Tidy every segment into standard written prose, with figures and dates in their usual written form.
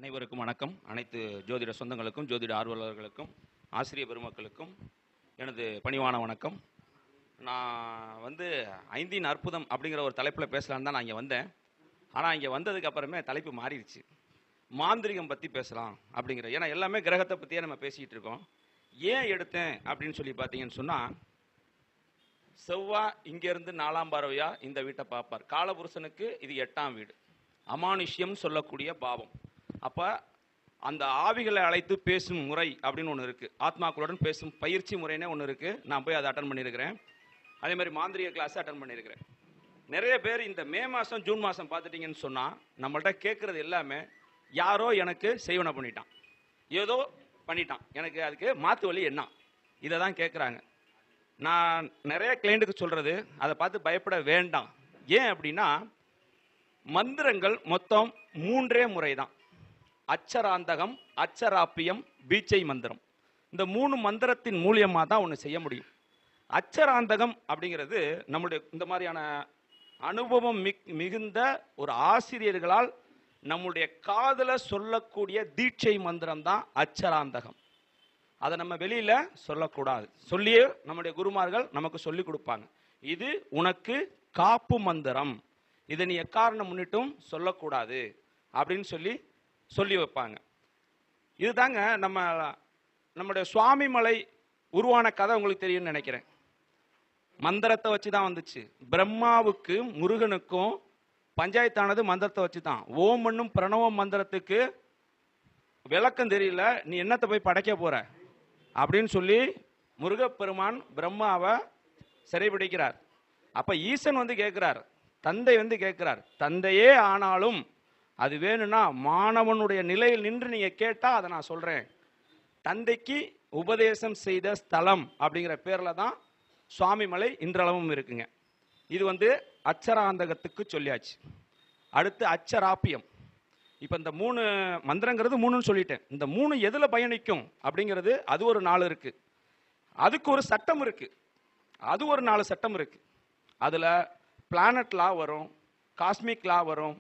அனைவருக்கும் வணக்கம். அனைத்து ஜோதிட சொந்தங்களுக்கும், ஜோதிட ஆர்வலர்களுக்கும், ஆசிரிய பெருமக்களுக்கும் எனது பணிவான வணக்கம். நான் ஐந்தின் அற்புதம் அப்படிங்கிற ஒரு தலைப்பில் பேசலான்னு தான் நான் இங்கே வந்தேன். ஆனால் இங்கே வந்ததுக்கு அப்புறமே தலைப்பு மாறிடுச்சு. மாந்திரிகம் பற்றி பேசலாம் அப்படிங்கிற, ஏன்னா எல்லாமே கிரகத்தை பற்றியே நம்ம பேசிக்கிட்டு இருக்கோம். ஏன் எடுத்தேன் அப்படின்னு சொல்லி பார்த்தீங்கன்னு சொன்னால், செவ்வாய் இங்கேருந்து 4ஆம் பார்வையா இந்த வீட்டை பார்ப்பார். காலபுருஷனுக்கு இது 8ஆம் வீடு, அமானுஷ்யம் சொல்லக்கூடிய பாவம். அப்போ அந்த ஆவிகளை அழைத்து பேசும் முறை அப்படின்னு ஒன்று இருக்குது. ஆத்மாக்களுடன் பேசும் பயிற்சி முறைனே ஒன்று இருக்குது. நான் போய் அதை அட்டன் பண்ணியிருக்கிறேன். அதே மாதிரி மாந்திரிக கிளாஸ் அட்டன் பண்ணியிருக்கிறேன். நிறைய பேர் இந்த மே மாதம் ஜூன் மாதம் பார்த்துட்டிங்கன்னு சொன்னால், நம்மள்ட்ட கேட்குறது எல்லாமே யாரோ எனக்கு செய்வனை பண்ணிட்டான், ஏதோ பண்ணிட்டான், எனக்கு அதுக்கு மாற்று வழி என்ன, இதை தான் கேட்குறாங்க. நான் நிறைய கிளைண்ட்டுக்கு சொல்கிறது, அதை பார்த்து பயப்பட வேண்டாம். ஏன் அப்படின்னா, மந்திரங்கள் மொத்தம் 3 முறை தான். அச்சராந்தகம், அச்சராப்பியம், பீச்சை மந்திரம். இந்த 3 மந்திரத்தின் மூலியமாக தான் ஒன்று செய்ய முடியும். அச்சராந்தகம் அப்படிங்கிறது நம்முடைய இந்த மாதிரியான அனுபவம் மிகுந்த ஒரு ஆசிரியர்களால் நம்முடைய காதல சொல்லக்கூடிய தீட்சை மந்திரம் தான் அச்சராந்தகம். அதை நம்ம வெளியில சொல்லக்கூடாது. சொல்லியே நம்முடைய குருமார்கள் நமக்கு சொல்லி கொடுப்பாங்க. இது உனக்கு காப்பு மந்திரம், இதை நீ எக்காரணம் முன்னிட்டும் சொல்லக்கூடாது அப்படின்னு சொல்லி வைப்பாங்க. இதுதாங்க நம்முடைய சுவாமி மலை உருவான கதை உங்களுக்கு தெரியும்னு நினைக்கிறேன். மந்திரத்தை வச்சு தான் வந்துச்சு. பிரம்மாவுக்கு முருகனுக்கும் பஞ்சாயத்தானது மந்திரத்தை வச்சு தான். ஓம் என்னும் பிரணவ மந்திரத்துக்கு விளக்கம் தெரியல, நீ என்னத்தை போய் படைக்க போற அப்படின்னு சொல்லி முருகப்பெருமான் பிரம்மாவை சிறைபிடிக்கிறார். அப்ப ஈசன் கேட்கிறார், தந்தை கேட்கிறார், தந்தையே ஆனாலும் அது வேணும்னா மாணவனுடைய நிலையில் நின்று நீங்க கேட்டா அதை நான் சொல்றேன். தந்தைக்கு உபதேசம் செய்த ஸ்தலம் அப்படிங்கிற பேர்ல தான் சுவாமிமலை இன்றளவும் இருக்குங்க. இது அச்சராந்தகத்துக்கு சொல்லியாச்சு. அடுத்து அச்சராப்பியம். இப்ப இந்த 3 மந்திரங்கிறது 3ன்னு சொல்லிட்டேன். இந்த 3 எதுல பயணிக்கும் அப்படிங்கிறது அது ஒரு 4 இருக்கு. அதுக்கு ஒரு சட்டம் இருக்கு. அது ஒரு 4 சட்டம் இருக்கு. அதுல பிளானட் லா வரும், காஸ்மிக் லா வரும்.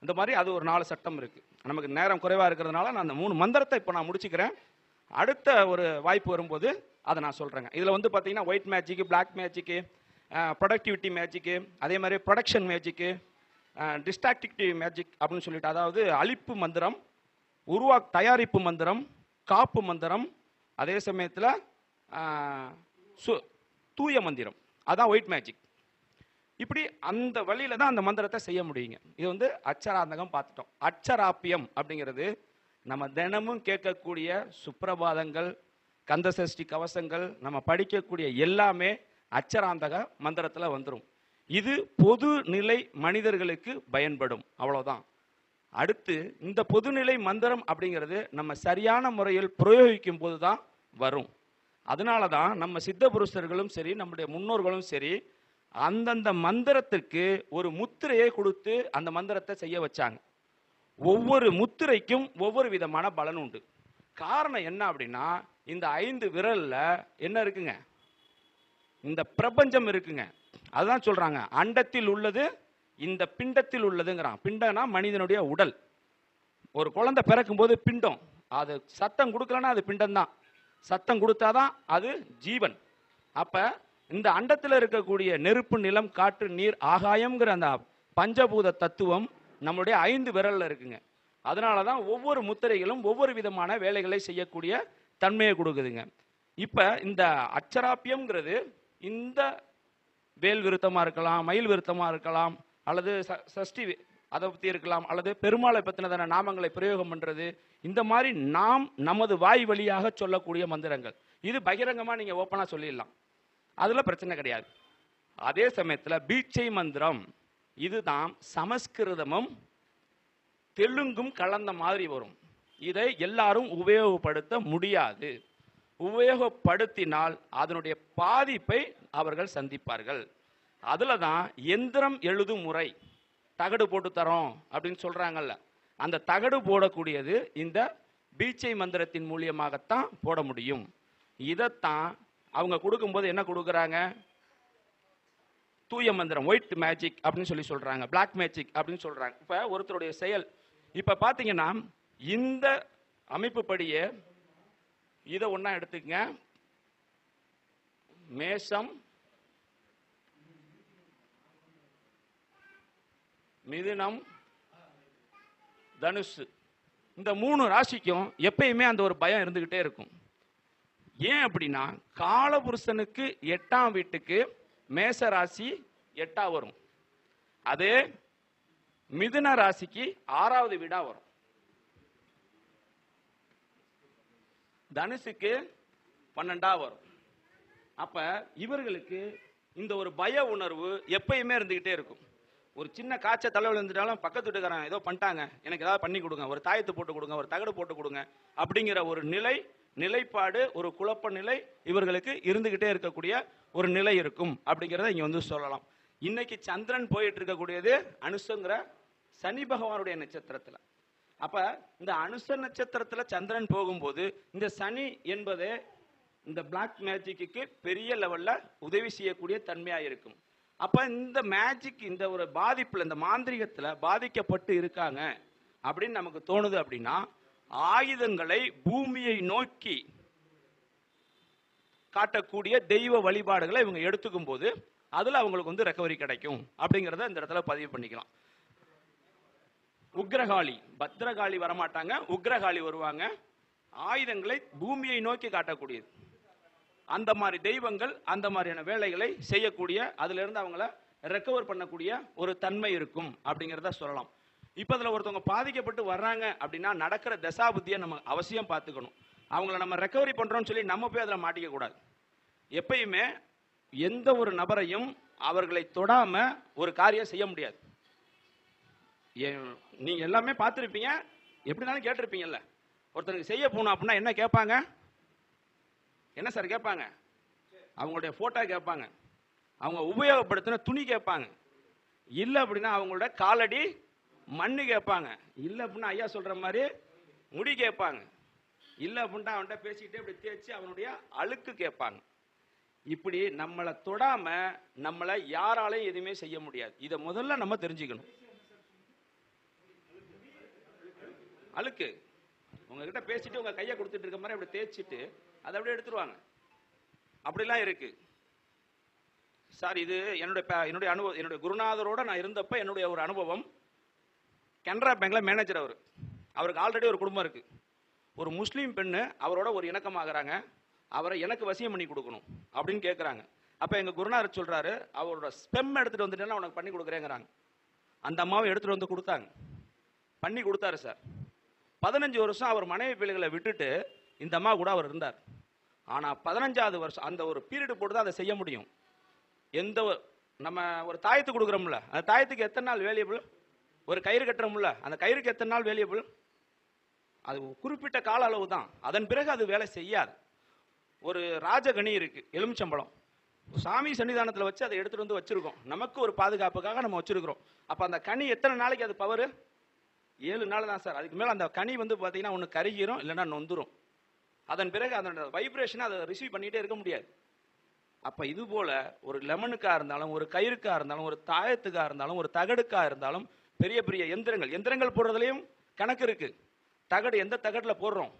இந்த மாதிரி அது ஒரு 4 சட்டம் இருக்கு. நமக்கு நேரம் குறைவா இருக்கிறதுனால நான் அந்த 3 மந்திரத்தை இப்போ நான் முடிச்சுக்கிறேன். அடுத்த ஒரு வாய்ப்பு வரும்போது அதை நான் சொல்றேங்க. இதுல பார்த்தீங்கன்னா white magic, black magic, productivity magic, அதே மாதிரி ப்ரொடக்ஷன் மேஜிக், டிஸ்ட்ராக்டிவிட்டி மேஜிக் அப்படின்னு சொல்லிட்டு, அதாவது அழிப்பு மந்திரம், தயாரிப்பு மந்திரம், காப்பு மந்திரம், அதே சமயத்தில் தூய மந்திரம், அதான் ஒயிட் மேஜிக். இப்படி அந்த வழியில தான் அந்த மந்திரத்தை செய்ய முடியுங்க. இது அச்சராந்தகம் பார்த்துட்டோம். அச்சராப்பியம் அப்படிங்கிறது நம்ம தினமும் கேட்கக்கூடிய சுப்பிரபாதங்கள், கந்தசஷ்டி கவசங்கள், நம்ம படிக்கக்கூடிய எல்லாமே அச்சராந்தக மந்திரத்தில் வந்துடும். இது பொதுநிலை மனிதர்களுக்கு பயன்படும், அவ்வளோதான். அடுத்து இந்த பொதுநிலை மந்திரம் அப்படிங்கிறது நம்ம சரியான முறையில் பிரயோகிக்கும் போது தான் வரும். அதனால தான் நம்ம சித்த புருஷர்களும் சரி, நம்முடைய முன்னோர்களும் சரி, அந்தந்த மந்திரத்திற்கு ஒரு முத்திரையை கொடுத்து அந்த மந்திரத்தை செய்ய வச்சாங்க. ஒவ்வொரு முத்திரைக்கும் ஒவ்வொரு விதமான பலன் உண்டு. காரணம் என்ன அப்படின்னா, இந்த 5 விரல்ல என்ன இருக்குங்க, இந்த பிரபஞ்சம் இருக்குங்க. அதுதான் சொல்றாங்க, அண்டத்தில் உள்ளது இந்த பிண்டத்தில் உள்ளதுங்கிறான். பிண்டம்னா மனிதனுடைய உடல். ஒரு குழந்தை பிறக்கும் போது பிண்டம், அது சத்தம் கொடுக்கலன்னா அது பிண்டம் தான். சத்தம் கொடுத்தாதான் அது ஜீவன். அப்ப இந்த அண்டத்தில் இருக்கக்கூடிய நெருப்பு, நிலம், காற்று, நீர், ஆகாயம்ங்கிற அந்த பஞ்சபூத தத்துவம் நம்மளுடைய 5 விரல்ல இருக்குங்க. அதனாலதான் ஒவ்வொரு முத்திரைகளும் ஒவ்வொரு விதமான வேலைகளை செய்யக்கூடிய தன்மையை கொடுக்குதுங்க. இப்ப இந்த அச்சராப்பியம்ங்கிறது இந்த வேல் விருத்தமா இருக்கலாம், மயில் விருத்தமா இருக்கலாம், அல்லது சஷ்டி அதை பத்தி இருக்கலாம், அல்லது பெருமாளை பத்தின நாமங்களை பிரயோகம் பண்றது, இந்த மாதிரி நாம் நமது வாய் வழியாக சொல்லக்கூடிய மந்திரங்கள். இது பகிரங்கமா நீங்க ஓப்பனா சொல்லிடலாம், அதுல பிரச்சனை கிடையாது. அதே சமயத்துல பீச்சை மந்திரம், இதுதான் சமஸ்கிருதமும் தெலுங்கும் கலந்த மாதிரி வரும். இதை எல்லாரும் உபயோகப்படுத்த முடியாது. உபயோகப்படுத்தினால் அதனுடைய பாதிப்பை அவர்கள் சந்திப்பார்கள். அதுல தான் எந்திரம் எழுதும் முறை, தகடு போட்டு தரோம் அப்படின்னு சொல்றாங்கல்ல, அந்த தகடு போடக்கூடியது இந்த பீச்சை மந்திரத்தின் மூலியமாகத்தான் போட முடியும். இதைத்தான் அவங்க கொடுக்கும்போது என்ன கொடுக்குறாங்க, தூய மந்திரம், ஒயிட் மேஜிக் அப்படின்னு சொல்றாங்க, பிளாக் மேஜிக் அப்படின்னு சொல்றாங்க. இப்ப ஒருத்தருடைய செயல், இப்ப பாத்தீங்கன்னா இந்த அமைப்பு படியே இதை ஒண்ணா எடுத்துக்கங்க. மேஷம், மிதுனம், தனுசு, இந்த 3 ராசிக்கும் எப்பயுமே அந்த ஒரு பயம் இருந்துகிட்டே இருக்கும். ஏன் அப்படின்னா காலபுருஷனுக்கு 8ஆம் வீட்டுக்கு மேச ராசி 8ஆ வரும். அதே மிதுன ராசிக்கு 6வது வீடா வரும். தனுசுக்கு 12ஆ வரும். அப்ப இவர்களுக்கு இந்த ஒரு பய உணர்வு எப்பயுமே இருந்துகிட்டே இருக்கும். ஒரு சின்ன காய்ச்ச தலைவலி வந்துட்டாலும் பக்கத்து வீட்டுக்காரன் ஏதோ பண்ணிட்டாங்க, எனக்கு ஏதாவது பண்ணி கொடுங்க, ஒரு தாயத்து போட்டு கொடுங்க, ஒரு தகடு போட்டு கொடுங்க அப்படிங்கிற ஒரு நிலைப்பாடு, ஒரு குழப்ப நிலை இவர்களுக்கு இருந்துகிட்டே இருக்கக்கூடிய ஒரு நிலை இருக்கும் அப்படிங்கிறத இங்க வந்து சொல்லலாம். இன்னைக்கு சந்திரன் போயிட்டு இருக்கக்கூடியது அனுசங்கிற சனி பகவானுடைய நட்சத்திரத்துல. அப்ப இந்த அனுச நட்சத்திரத்துல சந்திரன் போகும்போது இந்த சனி என்பது இந்த பிளாக் மேஜிக்கு பெரிய லெவல்ல உதவி செய்யக்கூடிய தன்மையா இருக்கும். அப்ப இந்த மேஜிக், இந்த ஒரு பாதிப்புல, இந்த மாந்திரிகத்துல பாதிக்கப்பட்டு இருக்காங்க அப்படின்னு நமக்கு தோணுது அப்படின்னா, ஆயுதங்களை பூமியை நோக்கி காட்டக்கூடிய தெய்வ வழிபாடுகளை இவங்க எடுத்துக்கும் போது அதுல அவங்களுக்கு வந்து ரெக்கவரி கிடைக்கும் அப்படிங்கறத இந்த இடத்துல பதிவு பண்ணிக்கலாம். உக்ரகாளி, பத்ரகாளி வரமாட்டாங்க, உக்ரகாளி வருவாங்க. ஆயுதங்களை பூமியை நோக்கி காட்டக்கூடியது. அந்த மாதிரி தெய்வங்கள் அந்த மாதிரியான வேலைகளை செய்யக்கூடிய, அதுல இருந்து அவங்கள ரெக்கவர் பண்ணக்கூடிய ஒரு தன்மை இருக்கும் அப்படிங்கிறத சொல்லலாம். இப்ப அதுல ஒருத்தவங்க பாதிக்கப்பட்டு வர்றாங்க அப்படின்னா நடக்கிற தசாபுத்தியை நம்ம அவசியம் பார்த்துக்கணும். அவங்கள நம்ம ரெக்கவரி பண்றோம்னு சொல்லி நம்ம போய் அதுல மாட்டிக்க கூடாது. எப்பயுமே எந்த ஒரு நபரையும் அவர்களை தொடாம ஒரு காரியம் செய்ய முடியாது. நீங்க எல்லாமே பார்த்திருப்பீங்க, எப்படினாலும் கேட்டிருப்பீங்கல்ல. ஒருத்தருக்கு செய்ய போனோம் அப்படின்னா என்ன கேட்பாங்க? என்ன சார் கேட்பாங்க? அவங்களுடைய போட்டோ கேட்பாங்க, அவங்க உபயோகப்படுத்தின துணி கேட்பாங்க, இல்ல அப்படின்னா அவங்களோட காலடி மண்ணு கேட்பாங்க, இல்ல அப்படின்னா ஐயா சொல்ற மாதிரி முடி கேட்பாங்க, இல்ல அப்படின்னா அவன்கிட்ட பேசிக்கிட்டே இப்படி தேய்ச்சி அவனுடைய அழுக்கு கேட்பாங்க. இப்படி நம்மளை தொடாம நம்மளை யாராலையும் எதுவுமே செய்ய முடியாது. இதை முதல்ல நம்ம தெரிஞ்சுக்கணும். அழுக்கு உங்ககிட்ட பேசிட்டு உங்க கையை கொடுத்துட்டு இருக்க மாதிரி அப்படி தேய்ச்சிட்டு அதை அப்படியே எடுத்துருவாங்க. அப்படிலாம் இருக்கு சார். இது என்னுடைய அனுபவம். என்னுடைய குருநாதரோட நான் இருந்தப்ப என்னுடைய ஒரு அனுபவம். கனரா பேங்க்ல மேனேஜர் அவருக்கு ஆல்ரெடி ஒரு குடும்பம் இருக்கு. ஒரு முஸ்லீம் பெண்ணு அவரோட ஒரு இணக்கமாகறாங்க, அவரை எனக்கு வசியம் பண்ணி கொடுக்கணும் அப்படின்னு கேட்குறாங்க. அப்போ எங்கள் குருநாதர் சொல்கிறாரு, அவரோட ஸ்பெம் எடுத்துகிட்டு வந்துட்டேன்னா உனக்கு பண்ணி கொடுக்குறேங்கிறாங்க. அந்த அம்மாவை எடுத்துகிட்டு வந்து கொடுத்தாங்க, பண்ணி கொடுத்தாரு சார். 15 வருஷம் அவர் மனைவி பிள்ளைகளை விட்டுட்டு இந்த அம்மா கூட அவர் இருந்தார். ஆனால் 15வது வருஷம் அந்த ஒரு பீரியடு போட்டு தான் அதை செய்ய முடியும். எந்த நம்ம ஒரு தாயத்து கொடுக்குறோம்ல, அந்த தாயத்துக்கு எத்தனை நாள் வேலியபிள்? ஒரு கயிறு கட்டுறோம்ல, அந்த கயிறுக்கு எத்தனை நாள் வேலியபிள்? அது குறிப்பிட்ட கால அளவு தான், அதன் பிறகு அது வேலை செய்யாது. ஒரு ராஜகனி இருக்கு, எலுமிச்சம்பழம், சாமி சன்னிதானத்தில் வச்சு அதை எடுத்துட்டு வந்து வச்சிருக்கோம், நமக்கு ஒரு பாதுகாப்புக்காக நம்ம வச்சிருக்கிறோம். அப்ப அந்த கனி எத்தனை நாளைக்கு அது பவர்? 7 நாள் தான் சார். அதுக்கு மேல அந்த கனி வந்து பாத்தீங்கன்னா ஒன்று கருகிரும், இல்லைன்னா நொந்துரும். அதன் பிறகு அதோட வைப்ரேஷனை அதை ரிசீவ் பண்ணிட்டே இருக்க முடியாது. அப்ப இது போல ஒரு லெமனுக்கா இருந்தாலும், ஒரு கயிறுக்கா இருந்தாலும், ஒரு தாயத்துக்கா இருந்தாலும், ஒரு தகடுக்கா இருந்தாலும், பெரிய பெரிய எந்திரங்கள் போடுறதுலையும் கணக்கு இருக்கு. தகடு எந்த தகடுல போடுறோம்?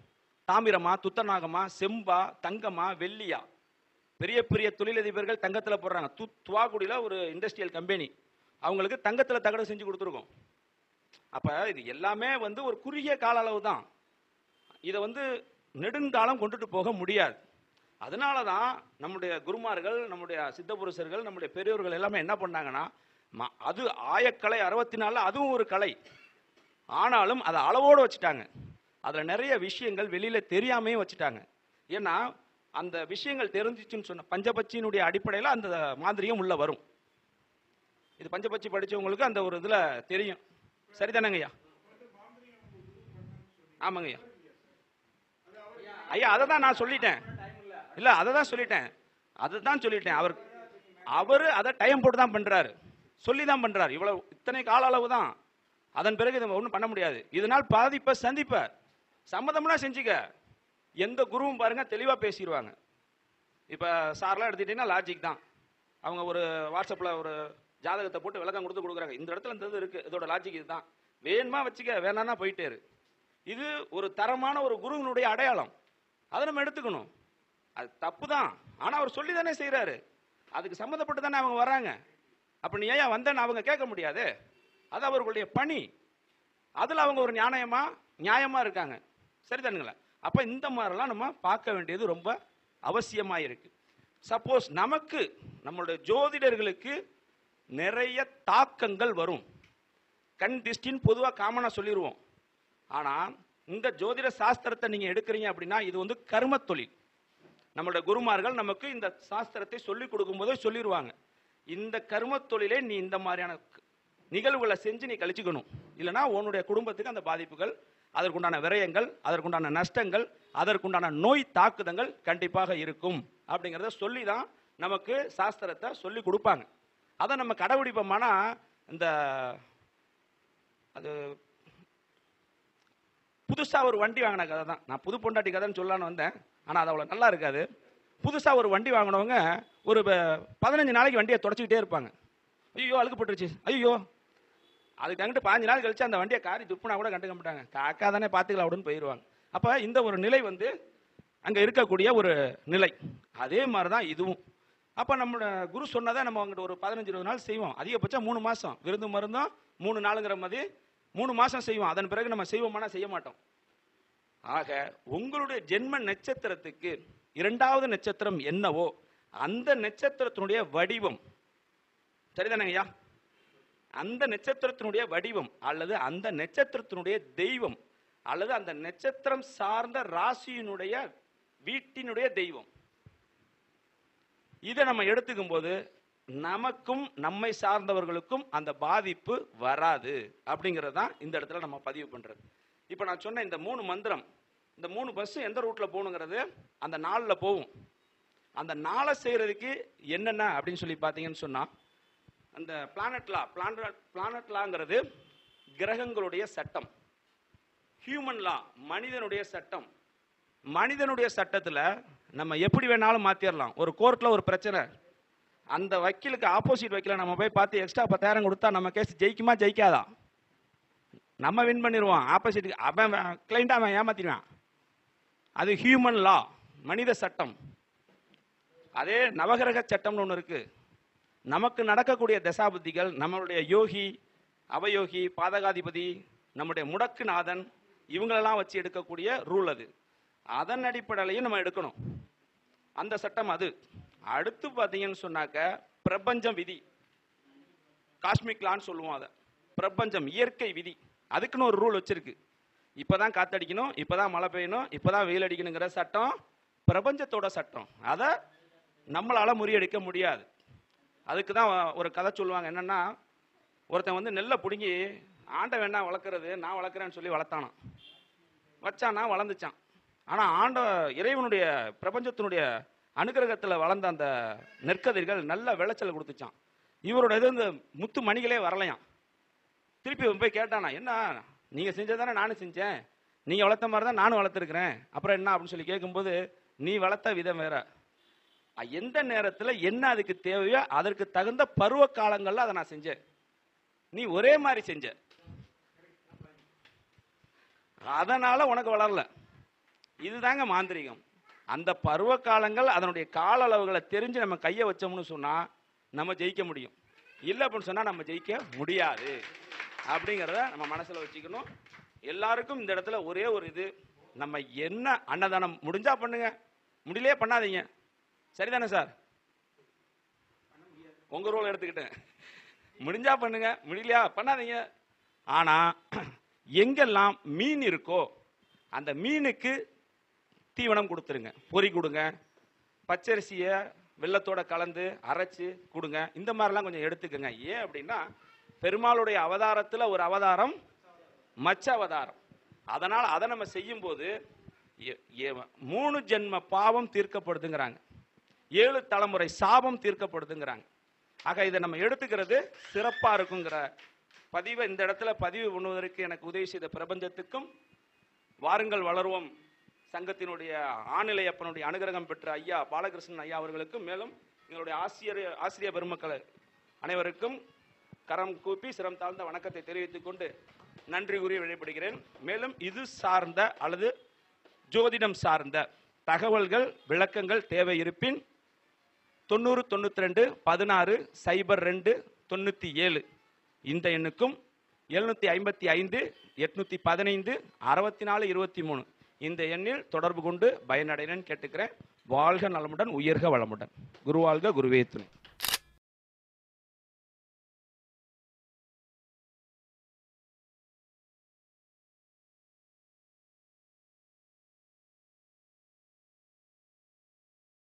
தாமிரமா, துத்தநாகமா, செம்பா, தங்கமா, வெள்ளியா? பெரிய பெரிய தொழிலதிபர்கள் தங்கத்துல போடுறாங்க. துவாக்குடியில ஒரு இண்டஸ்ட்ரியல் கம்பெனி, அவங்களுக்கு தங்கத்துல தகடு செஞ்சு கொடுத்துருக்கோம். அப்ப இது எல்லாமே வந்து ஒரு குறுகிய கால அளவு தான். இதை வந்து நெடுங்காலம் கொண்டுட்டு போக முடியாது. அதனாலதான் நம்முடைய குருமார்கள், நம்முடைய சித்தபுருஷர்கள், நம்முடைய பெரியவர்கள் எல்லாமே என்ன பண்ணாங்கன்னா, அது ஆயக்கலை 64 அதுவும் ஒரு கலை, ஆனாலும் அதை அளவோடு வச்சுட்டாங்க. அதுல நிறைய விஷயங்கள் வெளியில தெரியாமையும் வச்சுட்டாங்க. ஏன்னா அந்த விஷயங்கள் தெரிஞ்சிச்சுன்னு சொன்ன பஞ்சபட்சியினுடைய அடிப்படையில் அந்த மாந்திரியம் உள்ள வரும். இது பஞ்சபட்சி படிச்சவங்களுக்கு அந்த ஒரு இதுல தெரியும். சரிதானங்க ஐயா? ஆமாங்க ஐயா. ஐயா அதை தான் நான் சொல்லிட்டேன். இல்ல அதை தான் சொல்லிட்டேன், அவரு அதை டைம் போட்டு தான் பண்றாரு, சொல்லி தான் பண்றாரு. இவ்வளவு இத்தனை கால அளவு தான், அதன் பிறகு இதை ஒன்றும் பண்ண முடியாது. இதனால் பாதிப்ப சந்திப்ப சம்மதம்னா செஞ்சுக்க. எந்த குருவும் பாருங்க தெளிவா பேசிடுவாங்க. இப்ப சார்லாம் எடுத்துட்டீங்கன்னா லாஜிக் தான். அவங்க ஒரு வாட்ஸ்அப்ல ஒரு ஜாதகத்தை போட்டு விளக்கம் கொடுக்குறாங்க, இந்த இடத்துல இந்த இது இருக்கு, இதோட லாஜிக் இதுதான், வேணுமா வச்சுக்க, வேணான்னா போயிட்டே இரு. இது ஒரு தரமான ஒரு குருவினுடைய அடையாளம். அதை நம்ம எடுத்துக்கணும். அது தப்பு தான், ஆனால் அவர் சொல்லி தானே செய்கிறாரு. அதுக்கு சம்மந்தப்பட்டு தானே அவங்க வராங்க. அப்போ நீ ஏன் வந்தேன்னு அவங்க கேட்க முடியாது. அது அவர்களுடைய பணி. அதில் அவங்க ஒரு நியாயமாக இருக்காங்க. சரிதானுங்களா? அப்போ இந்த மாதிரிலாம் நம்ம பார்க்க வேண்டியது ரொம்ப அவசியமாக இருக்கு. சப்போஸ் நமக்கு நம்மளுடைய ஜோதிடர்களுக்கு நிறைய தாக்கங்கள் வரும். கண் திஷ்டின்னு பொதுவாக காமனாக சொல்லிடுவோம். ஆனால் இந்த ஜோதிட சாஸ்திரத்தை நீங்கள் எடுக்கிறீங்க அப்படின்னா இது வந்து கர்ம தொழில். நம்மளுடைய குருமார்கள் நமக்கு இந்த சாஸ்திரத்தை சொல்லிக் கொடுக்கும் போதே சொல்லிடுவாங்க, இந்த கர்ம தொழிலே நீ இந்த மாதிரியான நிகழ்வுகளை செஞ்சு நீ கழிச்சுக்கணும், இல்லைனா உன்னுடைய குடும்பத்துக்கு அந்த பாதிப்புகள், அதற்குண்டான விரயங்கள், அதற்குண்டான நஷ்டங்கள், அதற்குண்டான நோய் தாக்குதங்கள் கண்டிப்பாக இருக்கும் அப்படிங்கிறத சொல்லி தான் நமக்கு சாஸ்திரத்தை சொல்லி கொடுப்பாங்க. அதை நம்ம கடைபிடிப்போம்னா இந்த அது புதுசாக ஒரு வண்டி வாங்கின கதை தான். நான் புது பொண்டாட்டி கதைன்னு சொல்லலான்னு வந்தேன், ஆனால் அது அவ்வளோ நல்லா இருக்காது. புதுசாக ஒரு வண்டி வாங்கினவங்க ஒரு 15 நாளைக்கு வண்டியை தொடச்சிக்கிட்டே இருப்பாங்க. ஐயோ அழுக்கு போட்டுருச்சு, ஐயோ. அதுக்கு தங்கிட்டு 15 நாள் கழிச்சு அந்த வண்டியை காரி துப்புனா கூட கண்டுக்க மாட்டாங்க. காக்கா தானே பார்த்துக்கலாம் அப்படின்னு போயிடுவாங்க. அப்போ இந்த ஒரு நிலை வந்து அங்கே இருக்கக்கூடிய ஒரு நிலை. அதே மாதிரி தான் இதுவும். அப்போ நம்மளோட குரு சொன்னதை நம்ம அங்கிட்ட ஒரு 15-20 நாள் செய்வோம். அதிகபட்சம் 3 மாதம். விருந்து மருந்தும் 3 நாளுங்கிற மாதிரி 3 மாதம் செய்வோம். அதன் பிறகு நம்ம செய்வோமானா செய்ய மாட்டோம். ஆக உங்களுடைய ஜென்ம நட்சத்திரத்துக்கு 2வது நட்சத்திரம் என்னவோ அந்த நட்சத்திரத்தினுடைய வடிவம், சரிதானங்கய்யா, அந்த நட்சத்திரத்தினுடைய வடிவம் அல்லது அந்த நட்சத்திரத்தினுடைய தெய்வம் அல்லது அந்த நட்சத்திரம் சார்ந்த ராசியினுடைய வீட்டினுடைய தெய்வம், இதை நம்ம எடுத்துக்கும் போது நமக்கும் நம்மை சார்ந்தவர்களுக்கும் அந்த பாதிப்பு வராது அப்படிங்கிறது தான் இந்த இடத்துல நம்ம பதிவு பண்றது. இப்போ நான் சொன்ன இந்த 3 மந்திரம், இந்த 3 பஸ் எந்த ரூட்ல போகணுங்கிறது அந்த நாளில் போகும். அந்த நாளை செய்யறதுக்கு என்னென்ன அப்படின்னு சொல்லி பார்த்தீங்கன்னு சொன்னா, அந்த பிளானட் லாங்கிறது கிரகங்களுடைய சட்டம். ஹியூமன் லா மனிதனுடைய சட்டம். மனிதனுடைய சட்டத்தில் நம்ம எப்படி வேணாலும் மாற்றிடலாம். ஒரு கோர்ட்டில் ஒரு பிரச்சனை, அந்த வக்கீலுக்கு ஆப்போசிட் வக்கீலை நம்ம போய் பார்த்து எக்ஸ்ட்ரா 10,000 கொடுத்தா நம்ம கேஸ் ஜெயிக்குமா ஜெயிக்காதா? நம்ம வின் பண்ணிடுவோம். ஆப்போசிட்டுக்கு அவன் கிளைண்ட்டாக அவன் ஏமாத்திடுவான். அது ஹியூமன் லா, மனித சட்டம். அதே நவகிரக சட்டம்னு ஒன்று இருக்கு. நமக்கு நடக்கக்கூடிய தசாபுத்திகள், நம்மளுடைய யோகி, அவயோகி, பாதகாதிபதி, நம்முடைய முடக்குநாதன், இவங்களெல்லாம் வச்சு எடுக்கக்கூடிய ரூல் அது. அதன் அடிப்படையிலையும் நம்ம எடுக்கணும் அந்த சட்டம் அது. அடுத்து பார்த்தீங்கன்னு சொன்னாக்க பிரபஞ்சம் விதி, காஸ்மிக் லான்னு சொல்லுவோம். அதை பிரபஞ்சம் இயற்கை விதி, அதுக்குன்னு ஒரு ரூல் வச்சிருக்கு. இப்போதான் காத்தடிக்கணும், இப்போதான் மழை பெய்யணும், இப்போதான் வெயில் அடிக்கணுங்கிற சட்டம் பிரபஞ்சத்தோட சட்டம். அதை நம்மளால முறியடிக்க முடியாது. அதுக்கு தான் ஒரு கதை சொல்லுவாங்க. என்னன்னா, ஒருத்தன் வந்து நெல்லை பிடுங்கி ஆண்டை வேணா வளர்க்குறது, நான் வளர்க்குறேன்னு சொல்லி வளர்த்தானான். வச்சானா வளர்ந்துச்சான். ஆனால் இறைவனுடைய பிரபஞ்சத்தினுடைய அனுகிரகத்தில் வளர்ந்த அந்த நெற்கதிர்கள் நல்ல விளைச்சல் கொடுத்துச்சான். இவரோட இது இந்த முத்து மணிகளே வரலையாம். திருப்பி போய் கேட்டானா, என்ன நீங்கள் செஞ்சதானே நானும் செஞ்சேன், நீங்கள் வளர்த்த மாதிரி தான் நானும் வளர்த்துருக்கிறேன், அப்புறம் என்ன அப்படின்னு சொல்லி கேட்கும்போது, நீ வளர்த்த விதம் வேற, எந்த நேரத்தில் என்ன அதுக்கு தேவையோ அதற்கு தகுந்த பருவ காலங்களில் அதை நான் செஞ்சேன், நீ ஒரே மாதிரி செஞ்ச, அதனால உனக்கு வளரல. இதுதாங்க மாந்திரிகம். அந்த பருவ காலங்கள் அதனுடைய கால அளவுகளை தெரிஞ்சு நம்ம கையை வச்சோம்னு சொன்னா நம்ம ஜெயிக்க முடியும். இல்லை அப்படின்னு சொன்னா நம்ம ஜெயிக்க முடியாது அப்படிங்கிறத நம்ம மனசுல வச்சுக்கணும். எல்லாருக்கும் இந்த இடத்துல ஒரே ஒரு இது, நம்ம என்ன அன்னதானம் முடிஞ்சா பண்ணுங்க, முடியலையே பண்ணாதீங்க. சரிதானே சார்? உங்க ரோல் எடுத்துக்கிட்டேன். முடிஞ்சா பண்ணுங்க, முடியலையா பண்ணாதீங்க. ஆனா எங்கெல்லாம் மீன் இருக்கோ அந்த மீனுக்கு தீவனம் கொடுத்துருங்க, பொறி கொடுங்க, பச்சரிசியை வெள்ளத்தோட கலந்து அரைச்சு கொடுங்க. இந்த மாதிரிலாம் கொஞ்சம் எடுத்துக்கங்க. ஏன் அப்படின்னா, பெருமாளுடைய அவதாரத்தில் ஒரு அவதாரம் மச்ச அவதாரம். அதனால் அதை நம்ம செய்யும் போது 3 ஜென்ம பாவம் தீர்க்கப்படுதுங்கிறாங்க, 7 தலைமுறை சாபம் தீர்க்கப்படுதுங்கிறாங்க. ஆக இதை நம்ம எடுத்துக்கிறது சிறப்பா இருக்குங்கிற பதிவை இந்த இடத்துல பதிவு பண்ணுவதற்கு எனக்கு உதவி செய்த பிரபஞ்சத்துக்கும், வாருங்கள் வளருவோம் சங்கத்தினுடைய ஆநிலையப்பனுடைய அனுகிரகம் பெற்ற ஐயா பாலகிருஷ்ணன் ஐயா அவர்களுக்கும், மேலும் எங்களுடைய ஆசிரியர் பெருமக்கள் அனைவருக்கும் கரம் கூப்பி சிரம் தாழ்ந்த வணக்கத்தை தெரிவித்துக் கொண்டு நன்றி கூறி வெளிப்படுகிறேன். மேலும் இது சார்ந்த அல்லது ஜோதிடம் சார்ந்த தகவல்கள் விளக்கங்கள் தேவை இருப்பின் 9092 16 02 97 இந்த எண்ணுக்கும் 755 815 64 23 இந்த எண்ணில் தொடர்பு கொண்டு பயனடைகிறேன் கேட்டுக்கிறேன். வாழ்க நலமுடன், உயர்க வளமுடன். குருவாழ்க, குருவே துணை.